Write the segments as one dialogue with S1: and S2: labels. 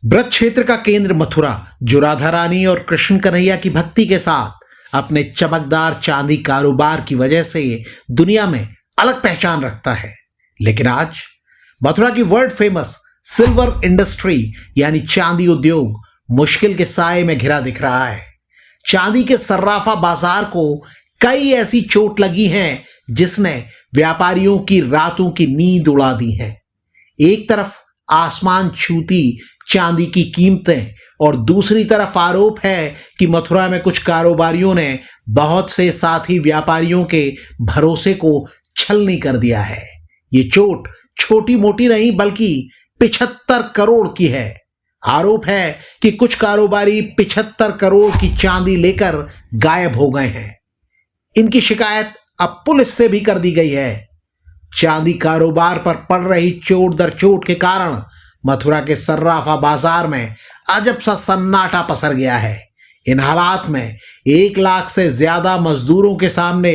S1: ब्रज क्षेत्र का केंद्र मथुरा, जो राधा रानी और कृष्ण कन्हैया की भक्ति के साथ अपने चमकदार चांदी कारोबार की वजह से दुनिया में अलग पहचान रखता है। लेकिन आज मथुरा की वर्ल्ड फेमस सिल्वर इंडस्ट्री यानी चांदी उद्योग मुश्किल के साए में घिरा दिख रहा है। चांदी के सर्राफा बाजार को कई ऐसी चोट लगी है जिसने व्यापारियों की रातों की नींद उड़ा दी है। एक तरफ आसमान छूती चांदी की कीमतें और दूसरी तरफ आरोप है कि मथुरा में कुछ कारोबारियों ने बहुत से साथी व्यापारियों के भरोसे को छलनी कर दिया है। ये चोट छोटी मोटी नहीं बल्कि 75 करोड़ की है। आरोप है कि कुछ कारोबारी 75 करोड़ की चांदी लेकर गायब हो गए हैं। इनकी शिकायत अब पुलिस से भी कर दी गई है। चांदी कारोबार पर पड़ रही चोट दर चोट के कारण मथुरा के सर्राफा बाजार में अजब सा सन्नाटा पसर गया है। इन हालात में 1 लाख से ज्यादा मजदूरों के सामने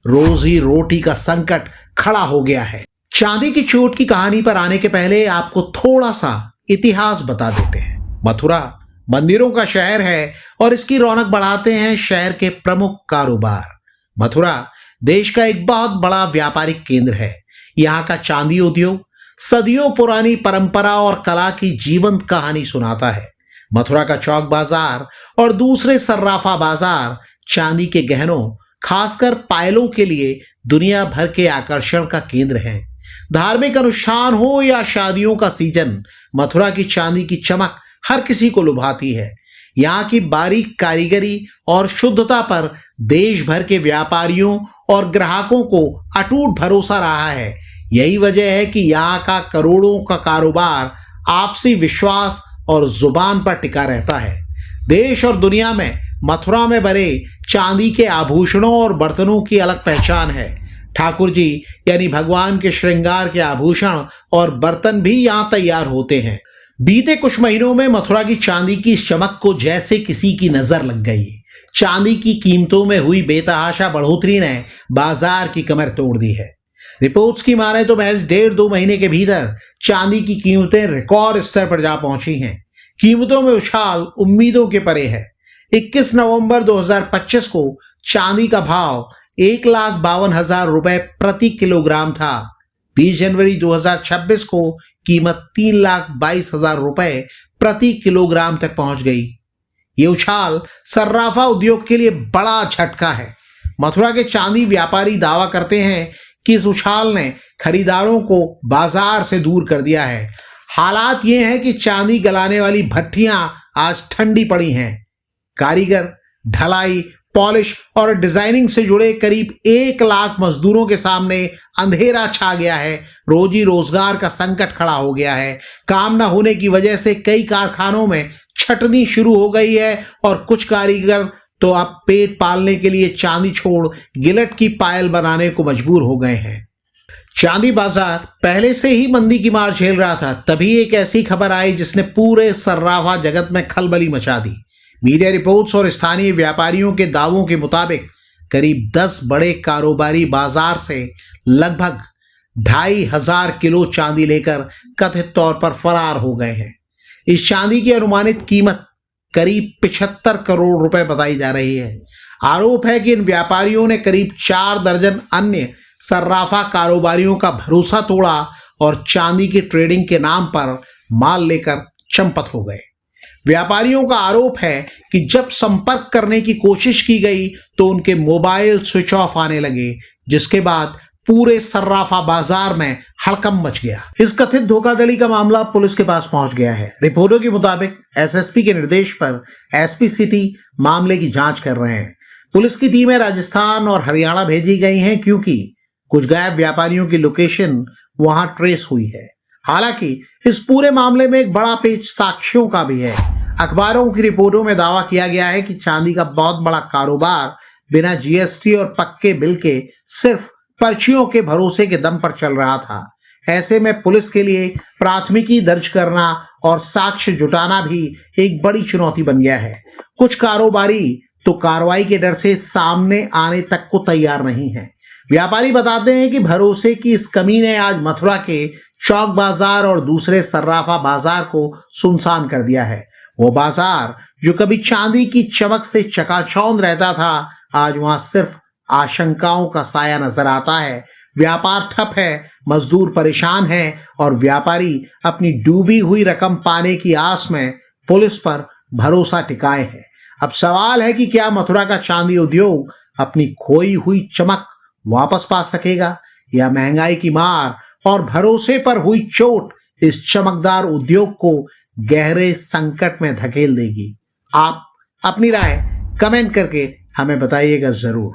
S1: रोजी रोटी का संकट खड़ा हो गया है। चांदी की चोट की कहानी पर आने के पहले आपको थोड़ा सा इतिहास बता देते हैं। मथुरा मंदिरों का शहर है और इसकी रौनक बढ़ाते हैं शहर के प्रमुख कारोबार। मथुरा देश का एक बहुत बड़ा व्यापारिक केंद्र है। यहाँ का चांदी उद्योग सदियों पुरानी परंपरा और कला की जीवंत कहानी सुनाता है। मथुरा का चौक बाजार और दूसरे सर्राफा बाजार चांदी के गहनों खासकर पायलों के लिए दुनिया भर के आकर्षण का केंद्र हैं। धार्मिक अनुष्ठान हो या शादियों का सीजन, मथुरा की चांदी की चमक हर किसी को लुभाती है। यहाँ की बारीक कारीगरी और शुद्धता पर देश भर के व्यापारियों और ग्राहकों को अटूट भरोसा रहा है। यही वजह है कि यहाँ का करोड़ों का कारोबार आपसी विश्वास और जुबान पर टिका रहता है। देश और दुनिया में मथुरा में बने चांदी के आभूषणों और बर्तनों की अलग पहचान है। ठाकुर जी यानी भगवान के श्रृंगार के आभूषण और बर्तन भी यहाँ तैयार होते हैं। बीते कुछ महीनों में मथुरा की चांदी की चमक को जैसे किसी की नजर लग गई। चांदी की कीमतों में हुई बेतहाशा बढ़ोतरी ने बाजार की कमर तोड़ दी है। रिपोर्ट्स की माने तो महज 1.5-2 महीने के भीतर चांदी की कीमतें रिकॉर्ड स्तर पर जा पहुंची हैं। कीमतों में उछाल उम्मीदों के परे है। 21 नवंबर 2025 को चांदी का भाव 1,52,000 रुपए प्रति किलोग्राम था। 20 जनवरी 2026 को कीमत 3,22,000 रुपए प्रति किलोग्राम तक पहुंच गई। ये उछाल सर्राफा उद्योग के लिए बड़ा झटका है। मथुरा के चांदी व्यापारी दावा करते हैं कि इस उछाल ने खरीदारों को बाजार से दूर कर दिया है। हालात ये हैं कि चांदी गलाने वाली भट्टियां आज ठंडी पड़ी हैं। कारीगर, ढलाई, पॉलिश और डिजाइनिंग से जुड़े करीब 1 लाख मजदूरों के सामने अंधेरा छा गया है। रोजी रोजगार का संकट खड़ा हो गया है। काम न होने की वजह से कई कारखानों में छटनी शुरू हो गई है और कुछ कारीगर तो अब पेट पालने के लिए चांदी छोड़ गिलट की पायल बनाने को मजबूर हो गए हैं। चांदी बाजार पहले से ही मंदी की मार झेल रहा था। तभी एक ऐसी खबर आई जिसने पूरे सर्राफा जगत में खलबली मचा दी। मीडिया रिपोर्ट्स और स्थानीय व्यापारियों के दावों के मुताबिक करीब 10 बड़े कारोबारी बाजार से लगभग 2,500 किलो चांदी लेकर कथित तौर पर फरार हो गए हैं। इस चांदी की अनुमानित कीमत करीब 75 करोड़ रुपए बताई जा रही है। आरोप है कि इन व्यापारियों ने करीब 4 दर्जन अन्य सर्राफा कारोबारियों का भरोसा तोड़ा और चांदी की ट्रेडिंग के नाम पर माल लेकर चंपत हो गए। व्यापारियों का आरोप है कि जब संपर्क करने की कोशिश की गई तो उनके मोबाइल स्विच ऑफ आने लगे, जिसके बाद पूरे सर्राफा बाजार में हड़कंप मच गया। इस कथित धोखाधड़ी का मामला पुलिस के पास पहुंच गया है। रिपोर्टों के मुताबिक एसएसपी के निर्देश पर एसपी सिटी मामले की जांच कर रहे हैं। पुलिस की टीमें राजस्थान और हरियाणा भेजी गई हैं क्योंकि कुछ गायब व्यापारियों की लोकेशन वहां ट्रेस हुई है। हालांकि इस पूरे मामले में एक बड़ा पेच साक्ष्यों का भी है। अखबारों की रिपोर्टों में दावा किया गया है कि चांदी का बहुत बड़ा कारोबार बिना जीएसटी और पक्के बिल के सिर्फ पर्चियों के भरोसे के दम पर चल रहा था। ऐसे में पुलिस के लिए प्राथमिकी दर्ज करना और साक्ष्य जुटाना भी एक बड़ी चुनौती बन गया है। कुछ कारोबारी तो कार्रवाई के डर से सामने आने तक को तैयार नहीं है। व्यापारी बताते हैं कि भरोसे की इस कमी ने आज मथुरा के चौक बाजार और दूसरे सर्राफा बाजार को सुनसान कर दिया है। वो बाजार जो कभी चांदी की चमक से चकाचौंध रहता था, आज वहां सिर्फ आशंकाओं का साया नजर आता है। व्यापार ठप है, मजदूर परेशान हैं और व्यापारी अपनी डूबी हुई रकम पाने की आस में पुलिस पर भरोसा टिकाए हैं। अब सवाल है कि क्या मथुरा का चांदी उद्योग अपनी खोई हुई चमक वापस पा सकेगा, या महंगाई की मार और भरोसे पर हुई चोट इस चमकदार उद्योग को गहरे संकट में धकेल देगी। आप अपनी राय कमेंट करके हमें बताइएगा जरूर।